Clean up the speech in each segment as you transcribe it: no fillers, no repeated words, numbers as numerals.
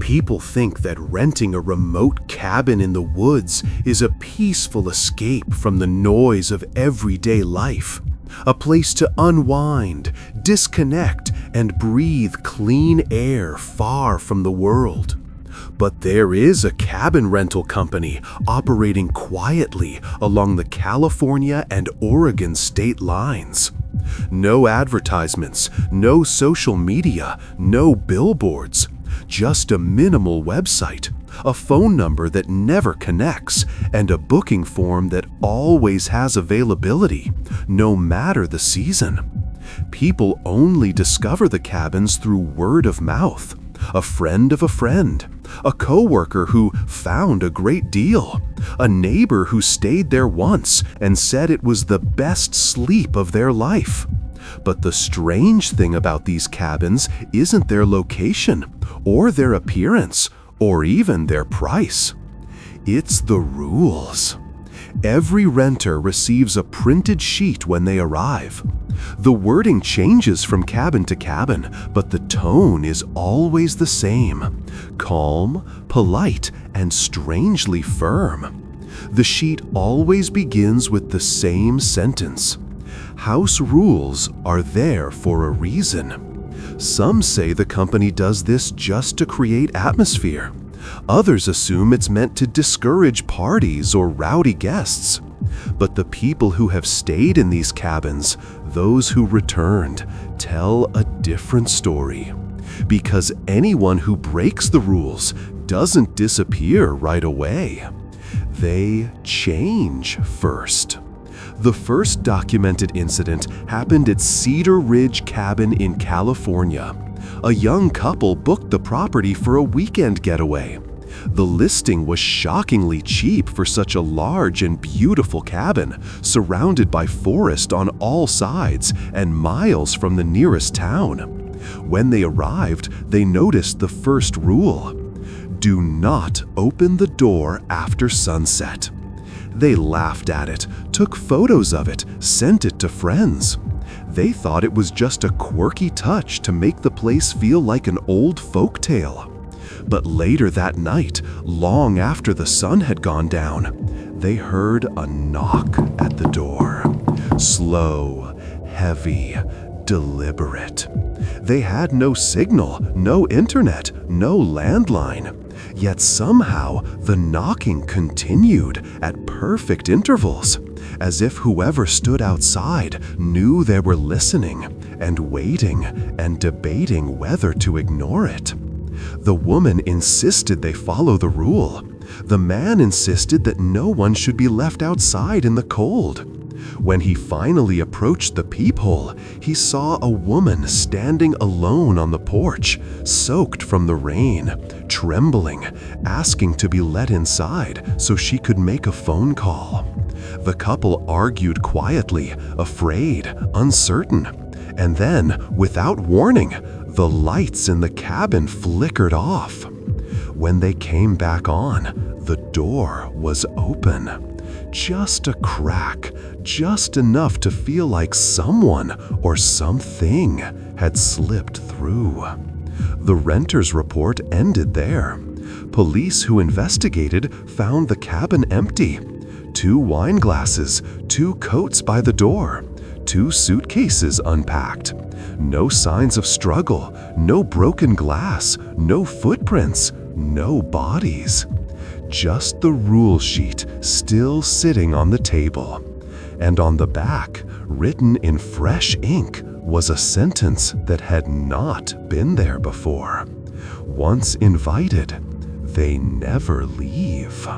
People think that renting a remote cabin in the woods is a peaceful escape from the noise of everyday life, a place to unwind, disconnect, and breathe clean air far from the world. But there is a cabin rental company operating quietly along the California and Oregon state lines. No advertisements, no social media, no billboards. Just a minimal website, a phone number that never connects, and a booking form that always has availability, no matter the season. People only discover the cabins through word of mouth, a friend of a friend, a coworker who found a great deal, a neighbor who stayed there once and said it was the best sleep of their life. But the strange thing about these cabins isn't their location, or their appearance, or even their price. It's the rules. Every renter receives a printed sheet when they arrive. The wording changes from cabin to cabin, but the tone is always the same: calm, polite, and strangely firm. The sheet always begins with the same sentence: "House rules are there for a reason." Some say the company does this just to create atmosphere. Others assume it's meant to discourage parties or rowdy guests. But the people who have stayed in these cabins, those who returned, tell a different story. Because anyone who breaks the rules doesn't disappear right away. They change first. The first documented incident happened at Cedar Ridge Cabin in California. A young couple booked the property for a weekend getaway. The listing was shockingly cheap for such a large and beautiful cabin, surrounded by forest on all sides and miles from the nearest town. When they arrived, they noticed the first rule: do not open the door after sunset. They laughed at it, took photos of it, sent it to friends. They thought it was just a quirky touch to make the place feel like an old folk tale. But later that night, long after the sun had gone down, they heard a knock at the door. Slow, heavy, deliberate. They had no signal, no internet, no landline. Yet somehow the knocking continued at perfect intervals, as if whoever stood outside knew they were listening and waiting and debating whether to ignore it. The woman insisted they follow the rule. The man insisted that no one should be left outside in the cold. When he finally approached the peephole, he saw a woman standing alone on the porch, soaked from the rain, trembling, asking to be let inside so she could make a phone call. The couple argued quietly, afraid, uncertain, and then, without warning, the lights in the cabin flickered off. When they came back on, the door was open. Just a crack, just enough to feel like someone or something had slipped through. The renter's report ended there. Police who investigated found the cabin empty. 2 wine glasses, 2 coats by the door, 2 suitcases unpacked. No signs of struggle, no broken glass, no footprints, no bodies. Just the rule sheet still sitting on the table. And on the back, written in fresh ink, was a sentence that had not been there before. Once invited, they never leave.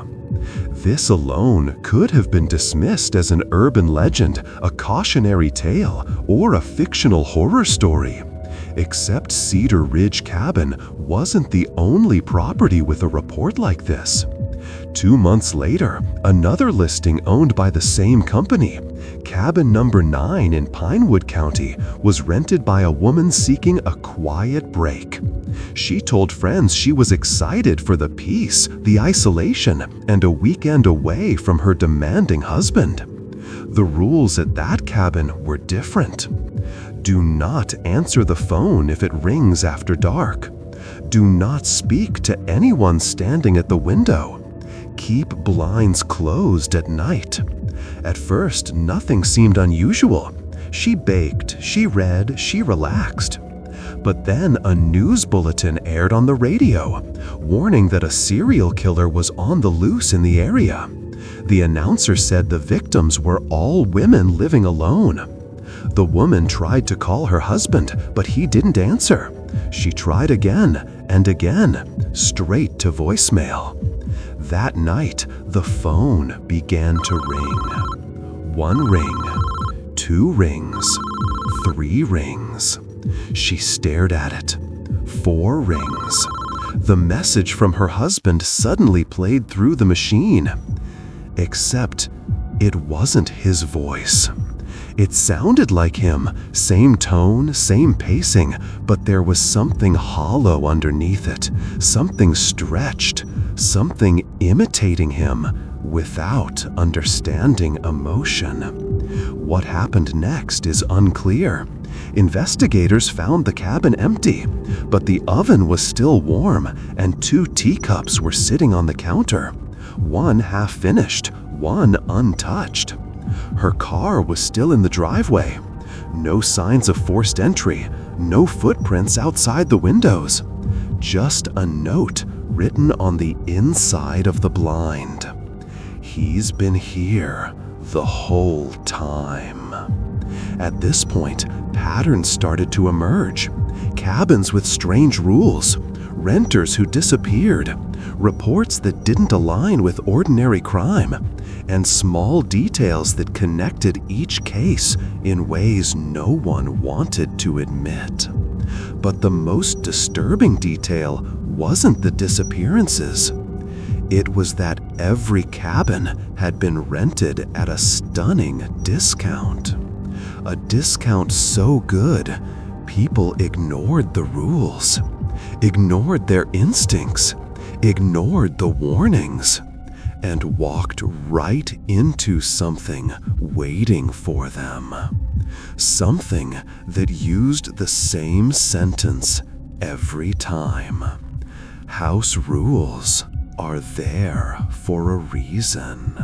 This alone could have been dismissed as an urban legend, a cautionary tale, or a fictional horror story. Except Cedar Ridge Cabin wasn't the only property with a report like this. 2 months later, another listing owned by the same company, cabin number 9 in Pinewood County, was rented by a woman seeking a quiet break. She told friends she was excited for the peace, the isolation, and a weekend away from her demanding husband. The rules at that cabin were different. Do not answer the phone if it rings after dark. Do not speak to anyone standing at the window. Keep blinds closed at night. At first, nothing seemed unusual. She baked, she read, she relaxed. But then a news bulletin aired on the radio, warning that a serial killer was on the loose in the area. The announcer said the victims were all women living alone. The woman tried to call her husband, but he didn't answer. She tried again and again, straight to voicemail. That night, the phone began to ring. 1 ring, 2 rings, 3 rings. She stared at it. 4 rings. The message from her husband suddenly played through the machine. Except it wasn't his voice. It sounded like him, same tone, same pacing, but there was something hollow underneath it, something stretched, something imitating him without understanding emotion. What happened next is unclear. Investigators found the cabin empty, but the oven was still warm and 2 teacups were sitting on the counter, one half finished, one untouched. Her car was still in the driveway. No signs of forced entry, no footprints outside the windows. Just a note written on the inside of the blind. He's been here the whole time. At this point, patterns started to emerge. Cabins with strange rules, renters who disappeared, reports that didn't align with ordinary crime, and small details that connected each case in ways no one wanted to admit. But the most disturbing detail wasn't the disappearances. It was that every cabin had been rented at a stunning discount. A discount so good, people ignored the rules, ignored their instincts, ignored the warnings, and walked right into something waiting for them. Something that used the same sentence every time. House rules are there for a reason.